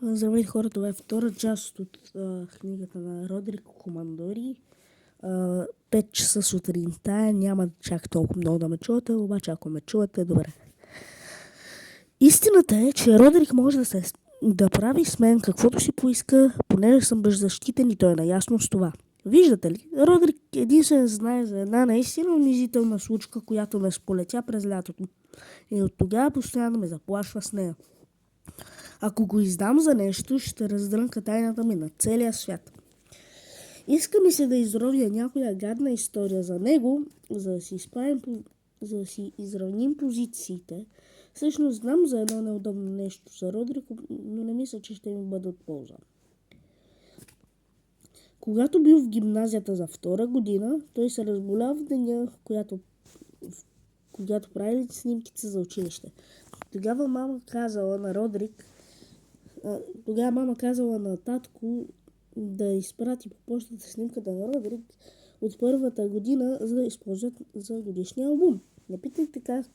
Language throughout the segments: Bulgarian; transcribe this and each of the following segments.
Здравейте хора, това е втора част от книгата на Родрик Командори. 5 часа сутринта, няма чак толкова много да ме чувате, обаче ако ме чувате, добре. Истината е, че Родрик може да прави с мен каквото си поиска, понеже съм беззащитен и той е наясно с това. Виждате ли, Родрик единствено знае за една наистина унизителна случка, която ме сполетя през лятото. И от тогава постоянно ме заплашва с нея. Ако го издам за нещо, ще раздрънка тайната ми на целия свят. Иска ми се да изровя някоя гадна история за него, за да си изравним позициите. Всъщност знам за едно неудобно нещо за Родрик, но не мисля, че ще ми бъде от полза. Когато бил в гимназията за втора година, той се разболя в деня, когато правили снимките за училище. Тогава мама казала на татко да изпрати по почтата снимката на Родрик от първата година, за да използват за годишния албум. Не питайте как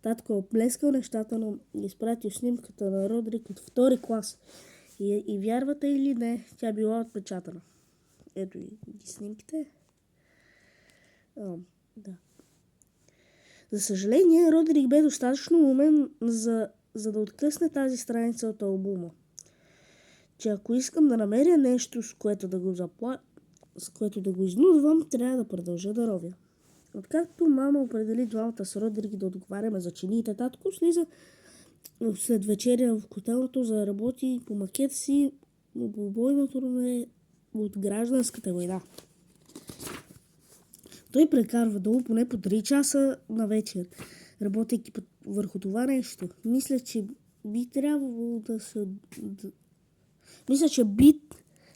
татко оплескал нещата, но изпратил снимката на Родрик от втори клас. И вярвате или не, тя била отпечатана. Ето и снимките. Да. За съжаление, Родрик бе достатъчно умен, за да откъсне тази страница от албума. Че ако искам да намеря нещо, с което да го изнудвам, трябва да продължа да ровя. Откакто мама определи двамата с Родрик да отговаряме за чиниите, татко слиза след вечеря в котелното, за да работи по макет си по бойното време от гражданската война. Той прекарва долу поне по 3 часа на вечер, работейки върху това нещо. Мисля, че би трябвало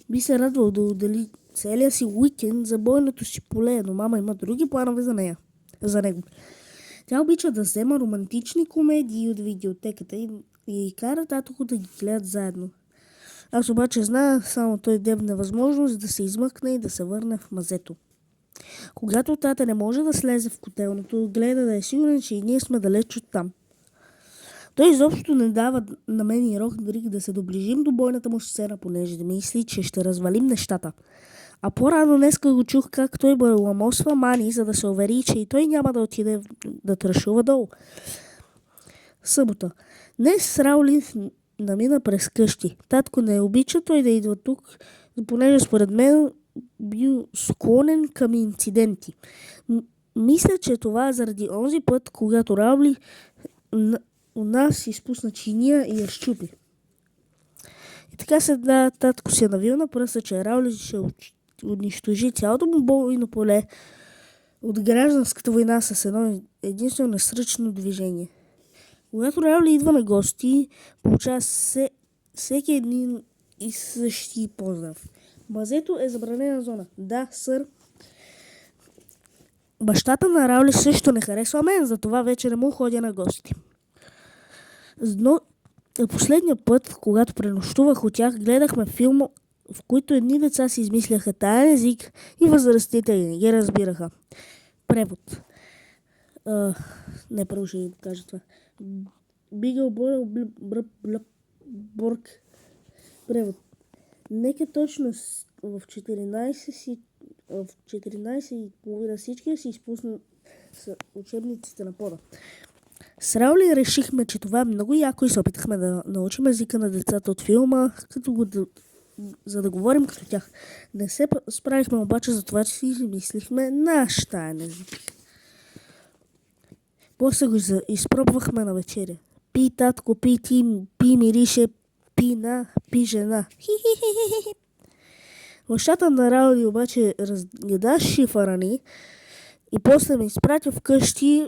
би се радвал да отдели целия си уикенд за бойното си поле, но мама има други планове за него. Тя обича да взема романтични комедии от видеотеката и кара татко да ги гледат заедно. Аз обаче зная, само той дебне възможност да се измъкне и да се върне в мазето. Когато тата не може да слезе в котелното, гледа да е сигурен, че и ние сме далеч от там. Той изобщо не дава на мен и Родрик да се доближим до бойната му сцена, понеже да мисли, че ще развалим нещата. А по-рано днеска го чух как той баламосва Мани, за да се увери, че и той няма да отиде да трешува долу. Събота. Днес Раули намина през къщи. Татко не обича той да идва тук, понеже според мен бил склонен към инциденти. Мисля, че това е заради онзи път, когато Раули у нас изпусна чиния и я щупи. И така сега татко се навил на пръста, че Раули ще унищожи цялото му бойно поле от гражданската война с едно единствено несръчно движение. Когато Раули идва на гости, получава всеки един и същи поздрав. Мазето е забранена зона. Да, сър. Бащата на Раули също не харесва мен, затова вече не му ходя на гости. Но последния път, когато пренощувах от тях, гледахме филм, в който едни деца си измисляха таен език и възрастните не ги разбираха. Превод. Не първо ще ви кажа това. Бигъл Борел Борг. Превод. Нека точно в 14:30 всички си изпуснат учебниците на пода. С Раули решихме, че това е много яко и се опитахме да научим езика на децата от филма, за да говорим като тях. Не се справихме обаче за това, че си мислихме наш таен език. После го изпробвахме на вечеря. Пи, татко, пи, ти, пи, мирише, пи, жена. Хи-хи-хи-хи. Бащата на Раули обаче разгледа шифъра ни и после ме изпратя вкъщи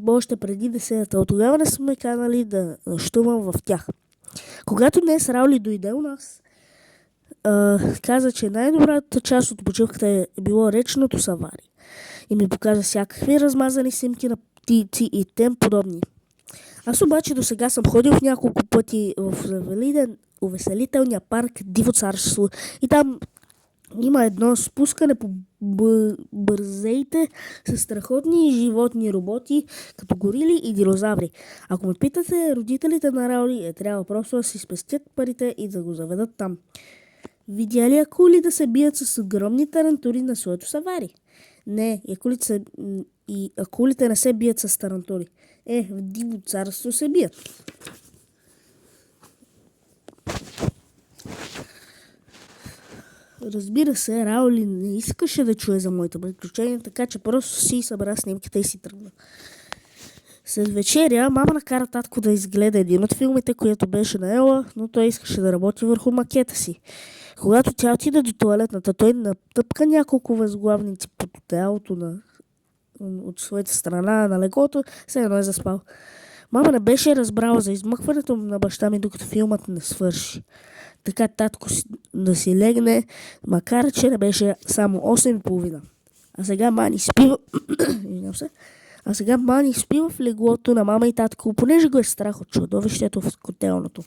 още преди 10-та. От тогава не сме канали да нощувам в тях. Когато днес Раули дойде у нас, каза, че най-добрата част от почивката е било речното сафари. И ми показа всякакви размазани снимки на птици и тем подобни. Аз обаче до сега съм ходил в няколко пъти в увеселителния парк Диво царство и там има едно спускане по бързейте са страхотни животни роботи, като горили и динозаври. Ако ме питате, родителите на Раули трябва просто да си спестят парите и да го заведат там. Видя ли акули да се бият с огромни тарантури на своето сафари? Не, и акулите не се бият с тарантури. В диво царство се бият. Разбира се, Раули не искаше да чуе за моите приключения, така че просто си събра снимките и си тръгна. След вечеря мама накара татко да изгледа един от филмите, който беше наела, но той искаше да работи върху макета си. Когато тя отида до тоалетната, той натъпка няколко възглавници под тялото от своята страна на леглото, все едно е заспал. Мама не беше разбрала за измъкването на баща ми, докато филмът не свърши. Така татко да си легне, макар че не беше само 8:30. А сега Мани спи в леглото на мама и татко, понеже го е страх от чудовището в котелното.